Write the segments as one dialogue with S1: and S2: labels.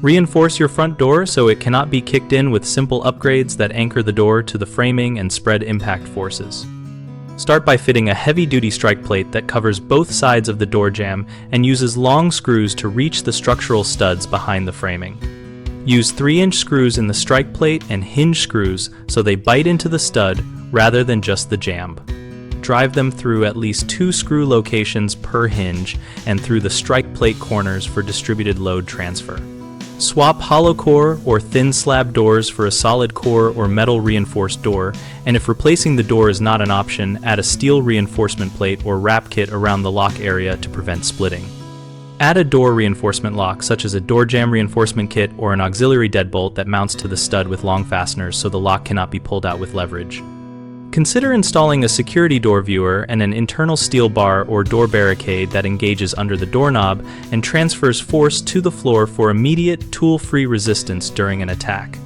S1: Reinforce your front door so it cannot be kicked in with simple upgrades that anchor the door to the framing and spread impact forces. Start by fitting a heavy-duty strike plate that covers both sides of the door jamb and uses long screws to reach the structural studs behind the framing. Use 3-inch screws in the strike plate and hinge screws so they bite into the stud rather than just the jamb. Drive them through at least 2 screw locations per hinge and through the strike plate corners for distributed load transfer. Swap hollow core or thin slab doors for a solid core or metal reinforced door, and if replacing the door is not an option, add a steel reinforcement plate or wrap kit around the lock area to prevent splitting. Add a door reinforcement lock, such as a door jamb reinforcement kit or an auxiliary deadbolt that mounts to the stud with long fasteners so the lock cannot be pulled out with leverage. Consider installing a security door viewer and an internal steel bar or door barricade that engages under the doorknob and transfers force to the floor for immediate, tool-free resistance during an attack.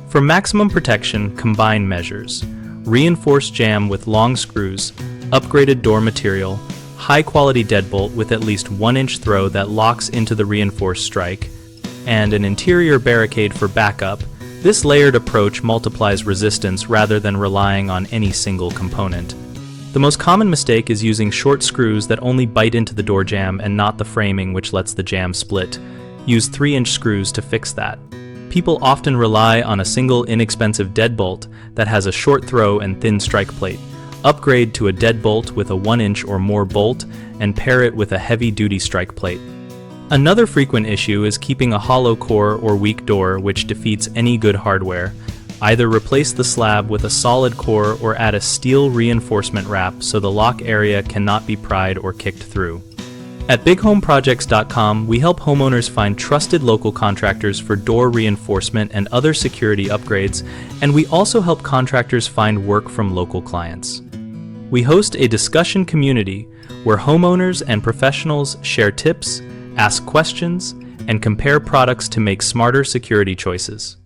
S1: For maximum protection, combine measures: reinforced jamb with long screws, upgraded door material, high-quality deadbolt with at least 1-inch throw that locks into the reinforced strike, and an interior barricade for backup. This layered approach multiplies resistance rather than relying on any single component. The most common mistake is using short screws that only bite into the door jamb and not the framing, which lets the jamb split. Use 3-inch screws to fix that. People often rely on a single inexpensive deadbolt that has a short throw and thin strike plate. Upgrade to a deadbolt with a 1-inch or more bolt and pair it with a heavy-duty strike plate. Another frequent issue is keeping a hollow core or weak door, which defeats any good hardware. Either replace the slab with a solid core or add a steel reinforcement wrap so the lock area cannot be pried or kicked through. At bighomeprojects.com, we help homeowners find trusted local contractors for door reinforcement and other security upgrades, and we also help contractors find work from local clients. We host a discussion community where homeowners and professionals share tips, ask questions, and compare products to make smarter security choices.